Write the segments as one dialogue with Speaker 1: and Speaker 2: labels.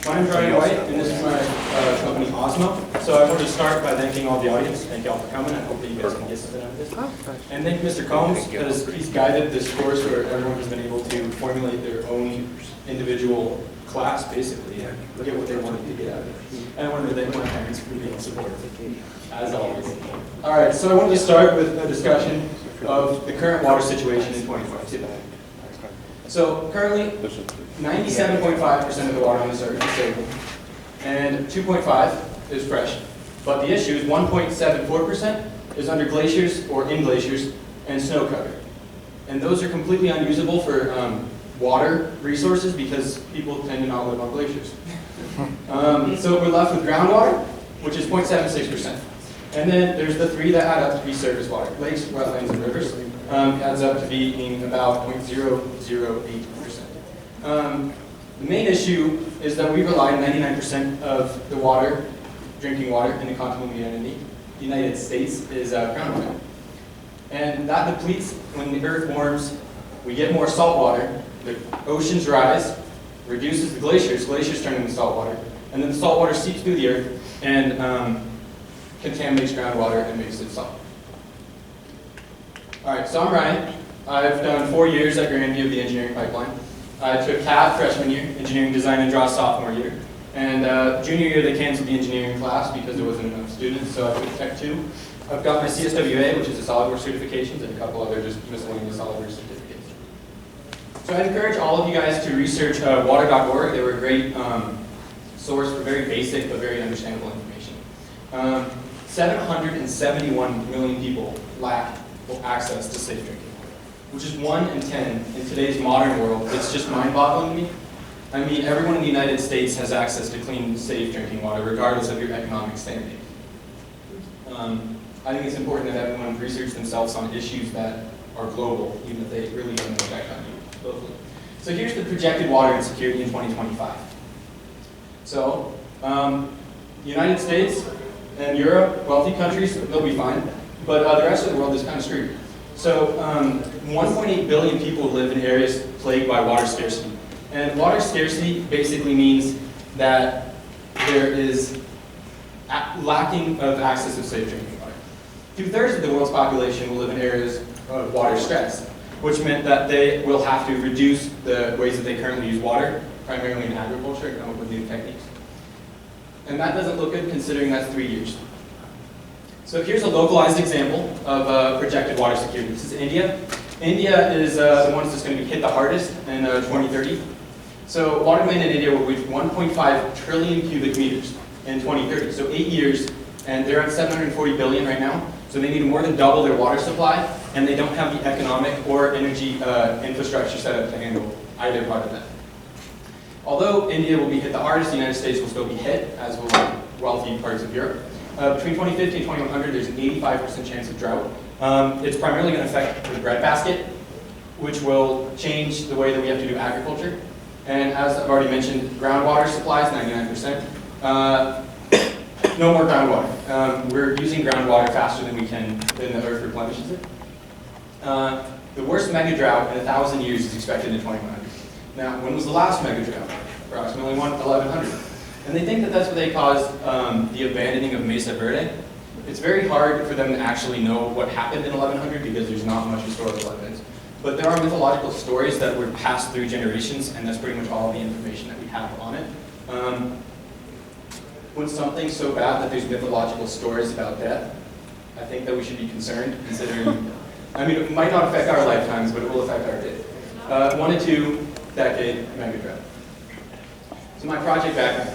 Speaker 1: My name's Ryan White, and this is my company Osmo. So I want to start by thanking all the audience. Thank you all for coming. I hope that you guys can get something out of this. And thank Mr. Combs, because he's guided this course where everyone has been able to formulate their own individual class, basically, and get what they wanted to get out of it. And I want to thank my parents for being supportive, as always. All right, so I wanted to start with a discussion of the current water situation in 2022. So currently, 97.5% of the water on this earth is stable, and 2.5 is fresh. But the issue is 1.74% is under glaciers or in glaciers and snow cover. And those are completely unusable for water resources because people tend to not live on glaciers. So we're left with groundwater, which is 0.76%. And then there's the three that add up to be surface water: lakes, wetlands, and rivers. Adds up to being about 0.008%. The main issue is that we rely 99% of the water, drinking water, in the continental United States is groundwater. And that depletes when the earth warms. We get more salt water, the oceans rise, reduces the glaciers turn into salt water, and then the salt water seeps through the earth and contaminates groundwater and makes it salt. All right, so I'm Ryan. I've done 4 years at Grandview of the engineering pipeline. I took CAD freshman year, engineering design and draw sophomore year. And junior year they canceled the engineering class because there wasn't enough students, so I took Tech 2. I've got my CSWA, which is a SolidWorks certifications, and a couple other just miscellaneous SolidWorks certificates. So I encourage all of you guys to research water.org. They were a great source for very basic but very understandable information. 771 million people lack access to safe drinking water, which is 1 in 10 in today's modern world. It's just mind-boggling to me. I mean, everyone in the United States has access to clean, safe drinking water, regardless of your economic standing. I think it's important that everyone research themselves on issues that are global, even if they really don't affect on you locally. So here's the projected water insecurity in 2025. So, United States and Europe, wealthy countries, they'll be fine. But the rest of the world is kind of screwed. So 1.8 billion people live in areas plagued by water scarcity. And water scarcity basically means that there is lacking of access to safe drinking water. 2/3 of the world's population will live in areas of water stress, which meant that they will have to reduce the ways that they currently use water, primarily in agriculture, and come up with new techniques. And that doesn't look good considering that's 3 years. So here's a localized example of projected water security. This is India. India is the one that's going to be hit the hardest in 2030. So water demand in India will reach 1.5 trillion cubic meters in 2030. So 8 years, and they're at 740 billion right now. So they need to more than double their water supply, and they don't have the economic or energy infrastructure set up to handle either part of that. Although India will be hit the hardest, the United States will still be hit, as will wealthy parts of Europe. Between 2050 and 2100, there's an 85% chance of drought. It's primarily going to affect the breadbasket, which will change the way that we have to do agriculture. And as I've already mentioned, groundwater supplies, 99%. No more groundwater. We're using groundwater faster than we can, than the earth replenishes it. The worst mega drought in 1,000 years is expected in 2100. Now, when was the last mega drought? Approximately 1100. And they think that that's what they caused the abandoning of Mesa Verde. It's very hard for them to actually know what happened in 1100 because there's not much historical evidence. But there are mythological stories that were passed through generations, and that's pretty much all the information that we have on it. When something's so bad that there's mythological stories about death, I think that we should be concerned, considering, I mean, it might not affect our lifetimes, but it will affect our day. 1 to 2 decade mega drought. So my project background.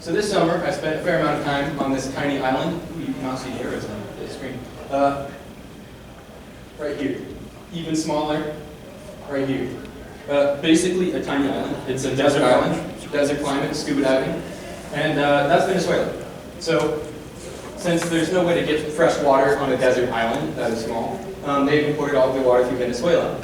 Speaker 1: So this summer, I spent a fair amount of time on this tiny island. Ooh, you cannot see here, it's on the screen. Right here. Even smaller, right here. Basically a tiny island. It's a desert island, desert climate, scuba diving. And that's Venezuela. So since there's no way to get fresh water on a desert island that is small, they've imported all of the water through Venezuela.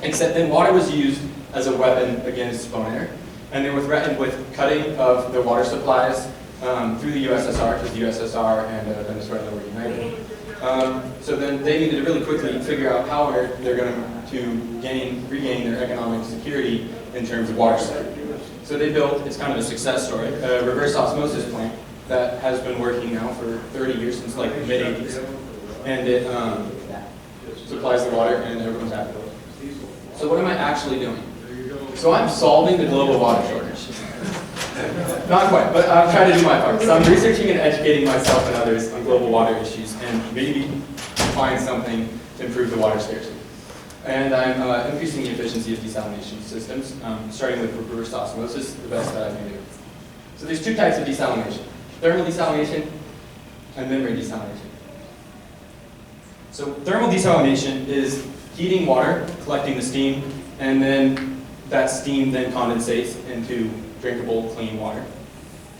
Speaker 1: Except then water was used as a weapon against bone air. And they were threatened with cutting of the water supplies through the USSR, because the USSR and Venezuela were united. So then they needed to really quickly figure out how they're going to regain their economic security in terms of water security. So they built, it's kind of a success story, a reverse osmosis plant that has been working now for 30 years, since like the mid-80s. And it supplies the water and everyone's happy. So what am I actually doing? So I'm solving the global water shortage. Not quite, but I'm trying to do my part. So I'm researching and educating myself and others on global water issues and maybe find something to improve the water scarcity. And I'm increasing the efficiency of desalination systems, starting with reverse osmosis, the best that I can do. So there's two types of desalination: thermal desalination and membrane desalination. So thermal desalination is heating water, collecting the steam, and then that steam then condensates into drinkable, clean water.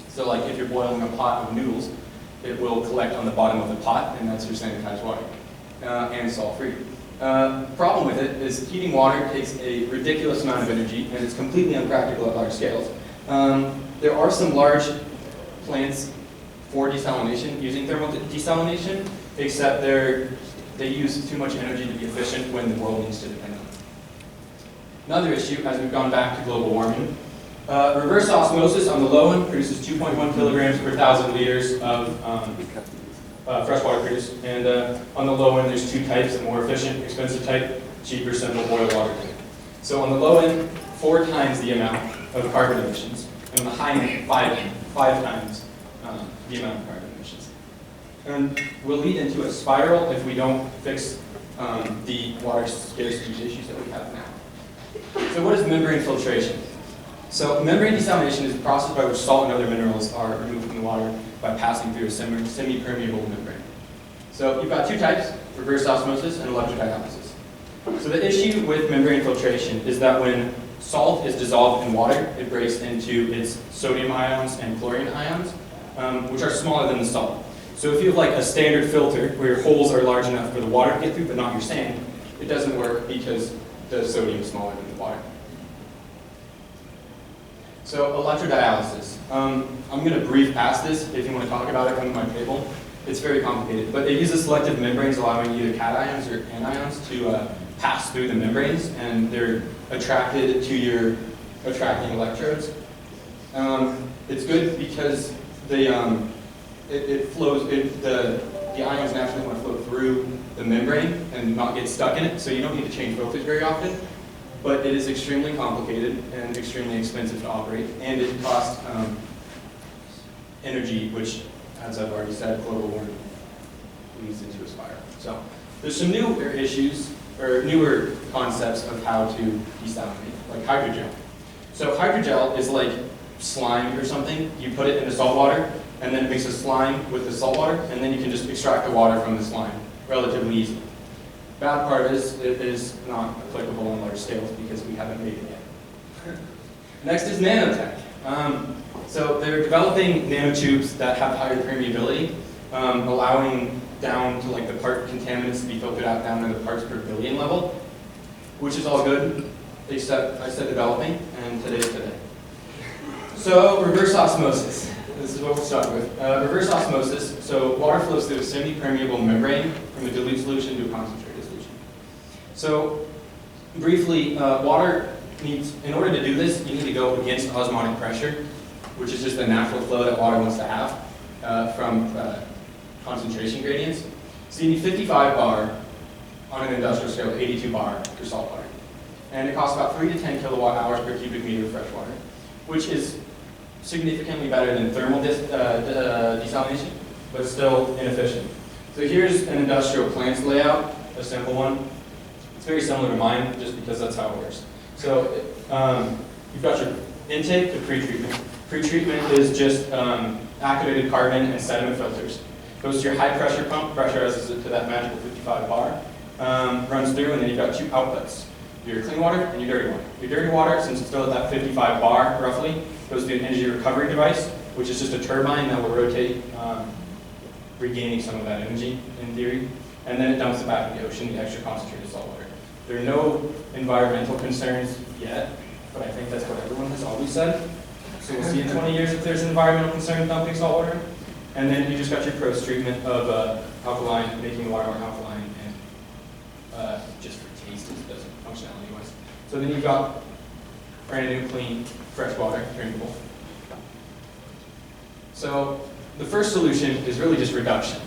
Speaker 1: So like if you're boiling a pot of noodles, it will collect on the bottom of the pot, and that's your sanitized water, and salt-free. Problem with it is heating water takes a ridiculous amount of energy, and it's completely impractical at large scales. There are some large plants for desalination using thermal desalination, except they use too much energy to be efficient when the world needs to depend on it. Another issue, as we've gone back to global warming, reverse osmosis on the low end produces 2.1 kilograms per 1,000 liters of fresh water produced. And on the low end, there's two types: the more efficient, expensive type, cheaper, simple boil water type. So on the low end, 4 times the amount of carbon emissions, and on the high end, 5 times the amount of carbon emissions. And will lead into a spiral if we don't fix the water scarcity issues that we have now. So what is membrane filtration? So membrane desalination is the process by which salt and other minerals are removed from the water by passing through a semi-permeable membrane. So you've got two types: reverse osmosis and electrodialysis. So the issue with membrane filtration is that when salt is dissolved in water, it breaks into its sodium ions and chlorine ions, which are smaller than the salt. So if you have like a standard filter where your holes are large enough for the water to get through but not your sand, it doesn't work because the sodium is smaller than the water. So electrodialysis. I'm going to brief past this. If you want to talk about it, come to my table. It's very complicated, but it uses selective membranes allowing either cations or anions to pass through the membranes, and they're attracted to your attracting electrodes. It's good because the ions naturally want to flow through the membrane and not get stuck in it, so you don't need to change filters very often. But it is extremely complicated and extremely expensive to operate, and it costs energy, which, as I've already said, global warming leads into a spiral. So there's some newer issues, or newer concepts of how to desalinate, like hydrogel. So hydrogel is like slime or something. You put it into salt water, and then it makes a slime with the salt water, and then you can just extract the water from the slime relatively easily. Bad part is it is not applicable on large scales because we haven't made it yet. Next is nanotech. So they're developing nanotubes that have higher permeability, allowing down to like the part contaminants to be filtered out down to the parts per billion level, which is all good, except I said developing, and today's today. So reverse osmosis. This is what we'll start with. Reverse osmosis. So water flows through a semi-permeable membrane from a dilute solution to a concentrated solution. So briefly, water needs, in order to do this, you need to go against osmotic pressure, which is just the natural flow that water wants to have from concentration gradients. So you need 55 bar on an industrial scale, 82 bar for salt water. And it costs about 3 to 10 kilowatt hours per cubic meter of fresh water, which is significantly better than thermal desalination, but still inefficient. So here's an industrial plant's layout, a simple one. It's very similar to mine, just because that's how it works. So you've got your intake to pretreatment. Pretreatment is just activated carbon and sediment filters. Goes to your high pressure pump, pressurizes it to that magical 55 bar, runs through, and then you've got two outputs: your clean water and your dirty water. Your dirty water, since it's still at that 55 bar roughly, goes to an energy recovery device, which is just a turbine that will rotate, regaining some of that energy in theory, and then it dumps it back in the ocean, the extra concentrated salt water. There are no environmental concerns yet, but I think that's what everyone has always said. So we'll see in 20 years if there's an environmental concern dumping salt water. And then you just got your pros treatment of alkaline, making the water more alkaline, and just for taste, it doesn't functionality wise. So then you've got brand new, clean, fresh water, drinkable. So the first solution is really just reduction.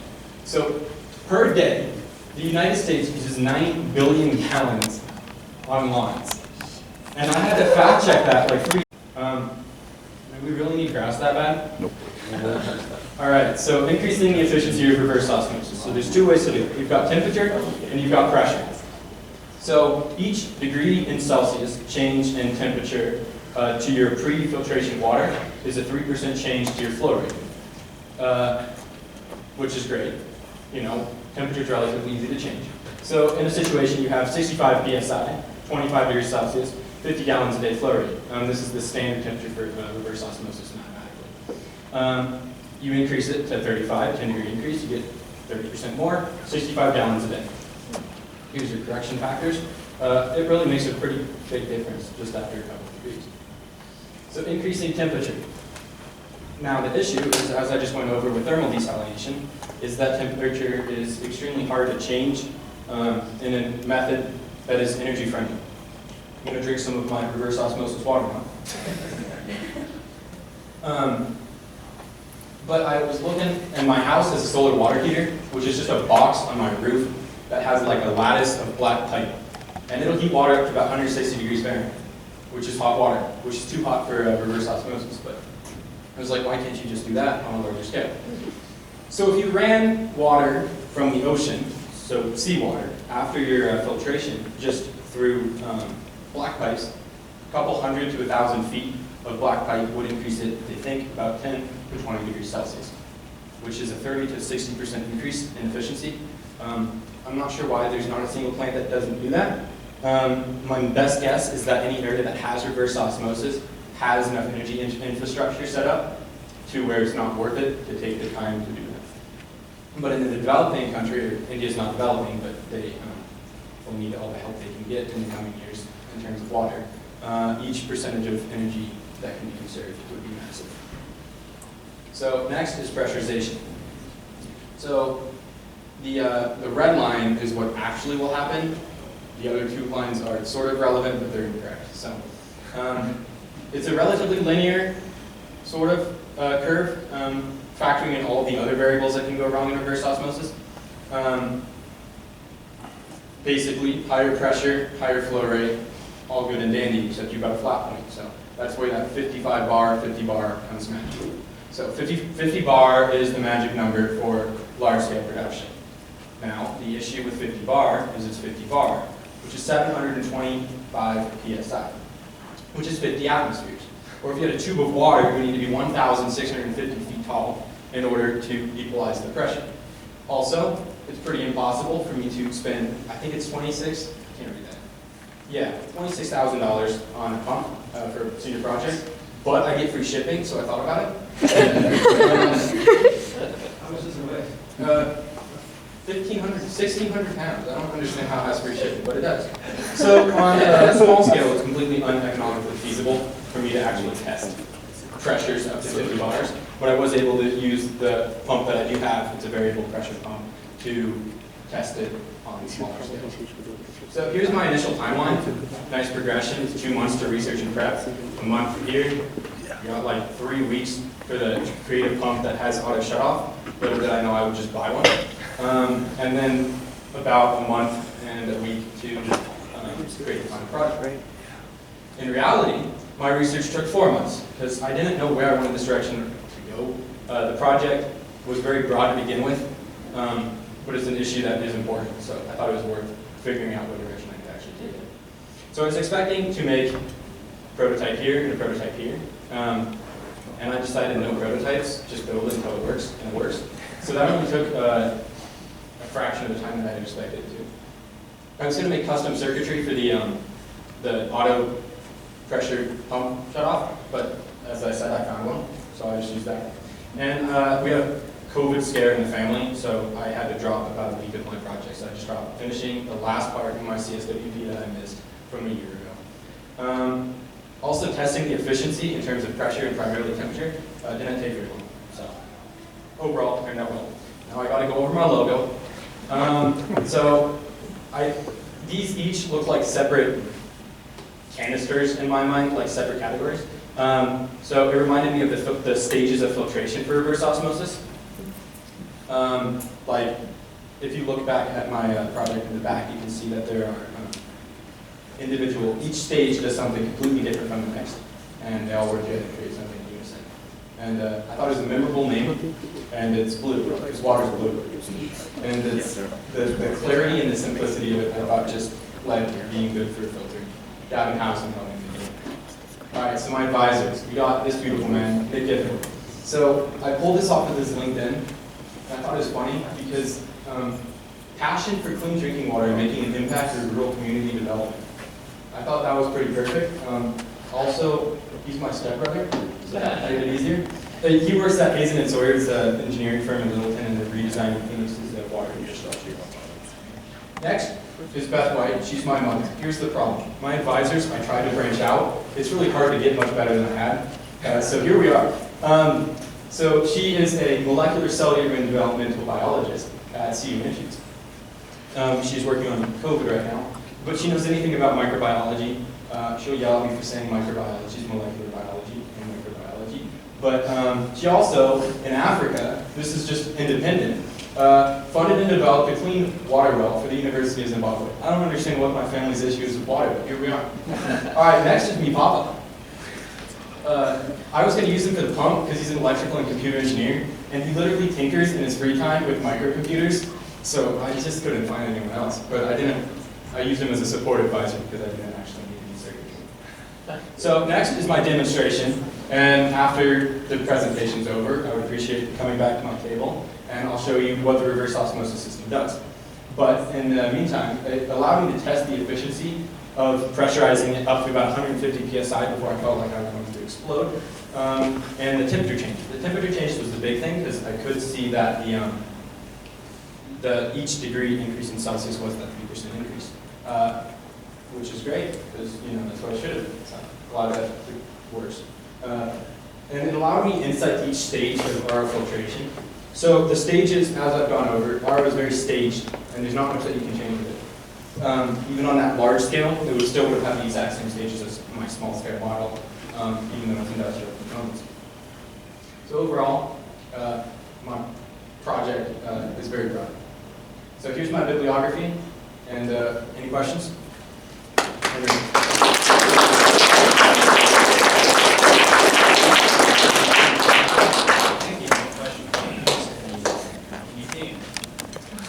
Speaker 1: So per day, the United States uses 9 billion gallons on lawns. And I had to fact check that like 3 do we really need grass that bad?
Speaker 2: Nope.
Speaker 1: All right, so increasing the efficiency of reverse osmosis. So there's 2 ways to do it. You've got temperature and you've got pressure. So each degree in Celsius change in temperature to your pre-filtration water is a 3% change to your flow rate, which is great. You know, temperature is relatively easy to change. So in a situation you have 65 psi, 25 degrees Celsius, 50 gallons a day flow rate. This is the standard temperature for reverse osmosis mathematically. You increase it to 35, 10-degree increase, you get 30% more, 65 gallons a day. Here's your correction factors. It really makes a pretty big difference just after a couple of degrees. So increasing temperature. Now the issue is, as I just went over with thermal desalination, is that temperature is extremely hard to change in a method that is energy friendly. I'm going to drink some of my reverse osmosis water now. But I was looking, and my house has a solar water heater, which is just a box on my roof that has like a lattice of black pipe. And it'll heat water up to about 160 degrees Fahrenheit, which is hot water, which is too hot for reverse osmosis. But I was like, why can't you just do that on a larger scale? So if you ran water from the ocean, so seawater, after your filtration, just through black pipes, a couple hundred to 1,000 feet of black pipe would increase it, they think, about 10 to 20 degrees Celsius, which is a 30 to 60% increase in efficiency. I'm not sure why there's not a single plant that doesn't do that. My best guess is that any area that has reverse osmosis has enough energy infrastructure set up to where it's not worth it to take the time to do that. But in the developing country, or India's not developing, but they will need all the help they can get in the coming years in terms of water, each percentage of energy that can be conserved would be massive. So next is pressurization. So the red line is what actually will happen. The other 2 lines are sort of relevant, but they're incorrect. So it's a relatively linear sort of curve, factoring in all the other variables that can go wrong in reverse osmosis. Basically, higher pressure, higher flow rate, all good and dandy, except you've got a flat point. So that's where that 55 bar, 50 bar comes magic. So 50 bar is the magic number for large-scale production. Now, the issue with 50 bar is it's 50 bar, which is 725 psi, which is 50 atmospheres. Or if you had a tube of water, you would need to be 1,650 feet tall in order to equalize the pressure. Also, it's pretty impossible for me to spend, I think it's $26,000 on a pump for a senior project, but I get free shipping, so I thought about it. How much does it weigh? 1,600 pounds. I don't understand how it has free shipping, but it does. So on a small scale, it's completely uneconomically feasible for me to actually test pressures up to 50 bars. But I was able to use the pump that I do have. It's a variable pressure pump to test it on smaller scales. So here's my initial timeline. Nice progression. It's 2 months to research and prep. A month here. You got like 3 weeks for the creative pump that has auto shutoff. Little did I know I would just buy one. And then about a month and a week to just create the final project. In reality, my research took 4 months because I didn't know where I wanted this direction to go. The project was very broad to begin with, but it's an issue that is important, so I thought it was worth figuring out what direction I could actually take it. So I was expecting to make a prototype here and a prototype here, and I decided no prototypes, just build it until it works, and it works. So that only took a fraction of the time that I expected it to. I was going to make custom circuitry for the auto pressure pump shutoff, but as I said, I found one, so I just used that. And we had a COVID scare in the family, so I had to drop about a week of my project. So I just dropped finishing the last part in my CSWP that I missed from a year ago. Also testing the efficiency in terms of pressure and primarily temperature didn't take very long. So overall, it turned out well. Now I got to go over my logo. These each look like separate canisters in my mind, like separate categories. So it reminded me of the stages of filtration for reverse osmosis. Like, if you look back at my project in the back, you can see that there are each stage does something completely different from the next, and they all work together to create something in unison. And I thought it was a memorable name, and it's blue, because water's blue. And it's, the clarity and the simplicity of it, I thought just led to being good for a filter. Gavin Housen helping me do it. All right, so my advisors, we got this beautiful man, Nick Giffen. So I pulled this off of his LinkedIn, and I thought it was funny because passion for clean drinking water and making an impact through rural community development. I thought that was pretty perfect. Also, he's my stepbrother, so that made it easier. He works at Hazen and Sawyer's engineering firm in Littleton, and they're redesigning Phoenix's water infrastructure. Next is Beth White. She's my mother. Here's the problem. My advisors, I tried to branch out. It's really hard to get much better than I had. So here we are. So she is a molecular, cellular, and developmental biologist at CU Michigan. She's working on COVID right now. But she knows anything about microbiology. She'll yell at me for saying microbiology is molecular biology and microbiology. But she also, in Africa, this is just independent, funded and developed a clean water well for the University of Zimbabwe. I don't understand what my family's issue is with water, but here we are. All right, next is me, Papa. I was going to use him for the pump because he's an electrical and computer engineer, and he literally tinkers in his free time with microcomputers, so I just couldn't find anyone else. But I used him as a support advisor because I didn't actually need any certification. So next is my demonstration, and after the presentation's over, I would appreciate coming back to my table, and I'll show you what the reverse osmosis system does. But in the meantime, it allowed me to test the efficiency of pressurizing it up to about 150 psi before I felt like I was going to explode, and the temperature change. The temperature change was the big thing because I could see that each degree increase in Celsius was that 3% increase. Which is great, because that's what I should have done. So a lot of that works. And it allowed me insight to each stage of RO filtration. So the stages, as I've gone over, RO is very staged, and there's not much that you can change with it. Even on that large scale, it would still would have the exact same stages as my small scale model, even though it's industrial components. So overall, my project is very broad. So here's my bibliography. And any questions? Thank you.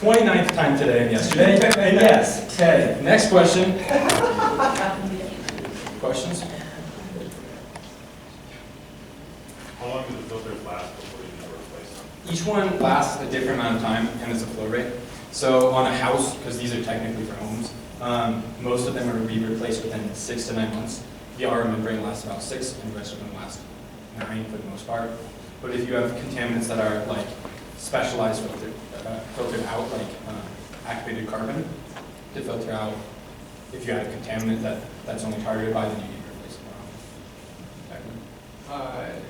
Speaker 1: 29th time today and yesterday. And yes. Okay. Next question. Questions?
Speaker 2: How long do the filters last before you need to replace them?
Speaker 1: Each one lasts a different amount of time, and it's a flow rate. So on a house, because these are technically for homes, most of them are to be replaced within 6 to 9 months. The RO membrane lasts about 6, and the rest of them last 9 for the most part. But if you have contaminants that are like specialized filtered out, like activated carbon, to filter out if you have a contaminant that's only targeted by, then you need to replace it.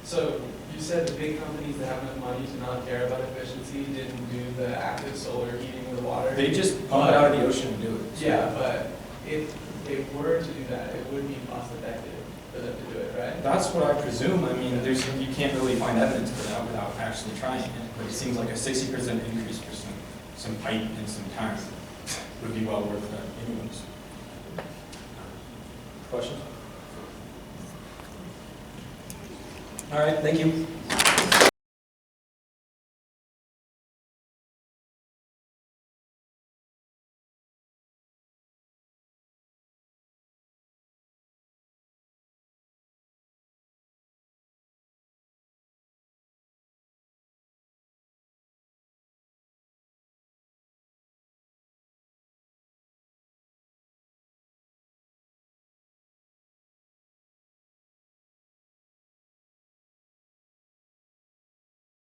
Speaker 3: So you said the big companies that have enough money to not care about efficiency didn't do the active solar heating of the water.
Speaker 1: They just pump it out of the ocean and do it.
Speaker 3: Yeah, but if they were to do that, it would be cost effective for them to do it, right?
Speaker 1: That's what I presume. I mean, you can't really find evidence for that without actually trying it. But it seems like a 60% increase for some pipe and some time would be well worth anyone's. Questions? All right, thank you.